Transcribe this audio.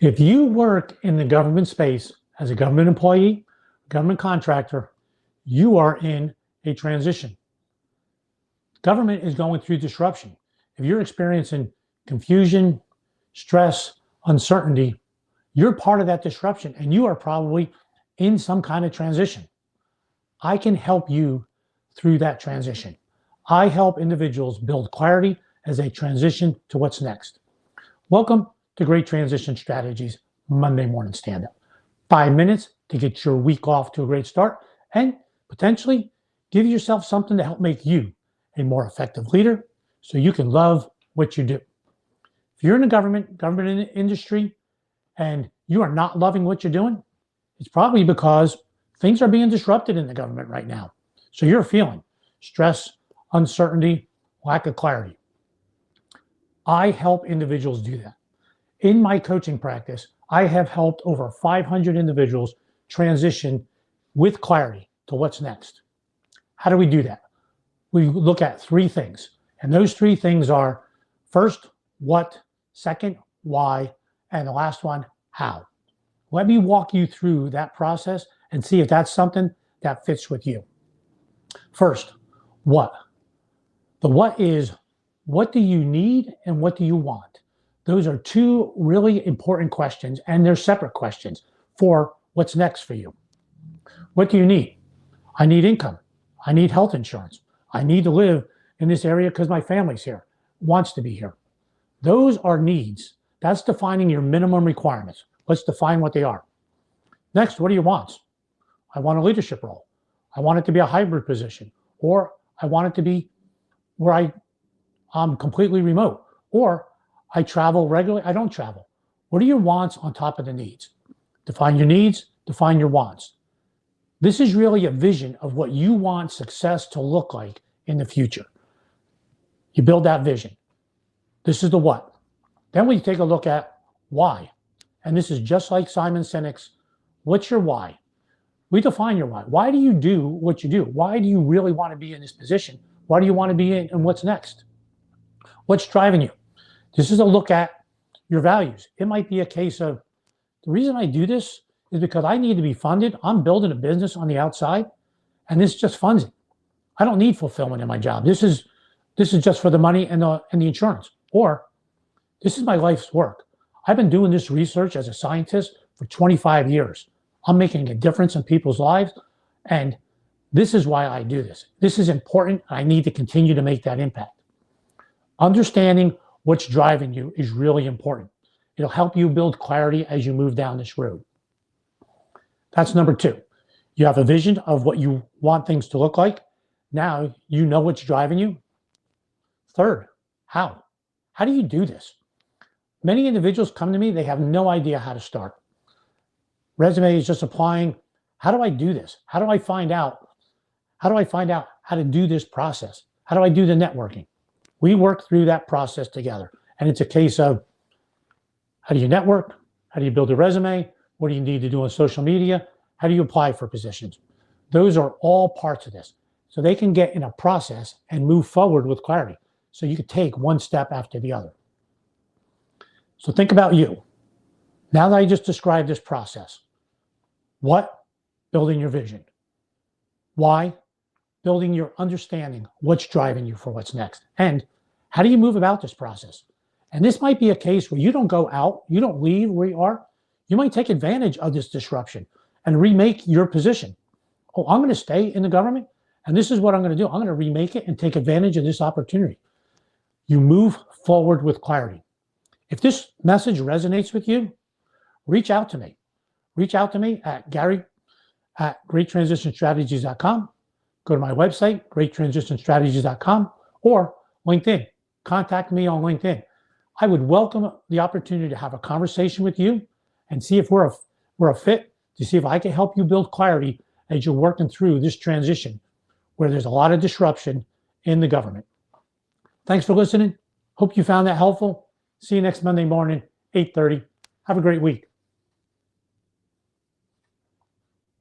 If you work in the government space as a government employee, government contractor, you are in a transition. Government is going through disruption. If you're experiencing confusion, stress, uncertainty, you're part of that disruption and you are probably in some kind of transition. I can help you through that transition. I help individuals build clarity as they transition to what's next. Welcome to Great Transition Strategies Monday Morning Stand-Up. 5 minutes to get your week off to a great start and potentially give yourself something to help make you a more effective leader so you can love what you do. If you're in the government industry, and you are not loving what you're doing, it's probably because things are being disrupted in the government right now. So you're feeling stress, uncertainty, lack of clarity. I help individuals do that. In my coaching practice, I have helped over 500 individuals transition with clarity to what's next. How do we do that? We look at three things. And those three things are first, what, second, why, and the last one, how. Let me walk you through that process and see if that's something that fits with you. First, what? The what is, what do you need and what do you want? Those are two really important questions, and they're separate questions for what's next for you. What do you need? I need income. I need health insurance. I need to live in this area because my family's here, wants to be here. Those are needs. That's defining your minimum requirements. Let's define what they are. Next, what are your wants? I want a leadership role. I want it to be a hybrid position, or I want it to be where I'm completely remote, or I travel regularly, I don't travel. What are your wants on top of the needs? Define your needs, define your wants. This is really a vision of what you want success to look like in the future. You build that vision. This is the what. Then we take a look at why. And this is just like Simon Sinek's, what's your why? We define your why. Why do you do what you do? Why do you really want to be in this position? Why do you want to be in, and what's next? What's driving you? This is a look at your values. It might be a case of, the reason I do this is because I need to be funded. I'm building a business on the outside, and this just funds it. I don't need fulfillment in my job. This is just for the money and the insurance. Or this is my life's work. I've been doing this research as a scientist for 25 years. I'm making a difference in people's lives, and this is why I do this. This is important. I need to continue to make that impact. Understanding what's driving you is really important. It'll help you build clarity as you move down this road. That's number two. You have a vision of what you want things to look like. Now you know what's driving you. Third, how? How do you do this? Many individuals come to me, they have no idea how to start. Resume is just applying. How do I do this? How do I find out? How do I find out how to do this process? How do I do the networking? We work through that process together. And it's a case of, how do you network? How do you build a resume? What do you need to do on social media? How do you apply for positions? Those are all parts of this. So they can get in a process and move forward with clarity. So you could take one step after the other. So think about you. Now that I just described this process, what? Building your vision. Why? Building your understanding, what's driving you for what's next. And how do you move about this process? And this might be a case where you don't go out, you don't leave where you are. You might take advantage of this disruption and remake your position. Oh, I'm going to stay in the government, and this is what I'm going to do. I'm going to remake it and take advantage of this opportunity. You move forward with clarity. If this message resonates with you, reach out to me. Reach out to me at Gary@GreatTransitionStrategies.com. Go to my website, GreatTransitionStrategies.com, or LinkedIn. Contact me on LinkedIn. I would welcome the opportunity to have a conversation with you and see if we're a fit, to see if I can help you build clarity as you're working through this transition where there's a lot of disruption in the government. Thanks for listening. Hope you found that helpful. See you next Monday morning, 8:30. Have a great week.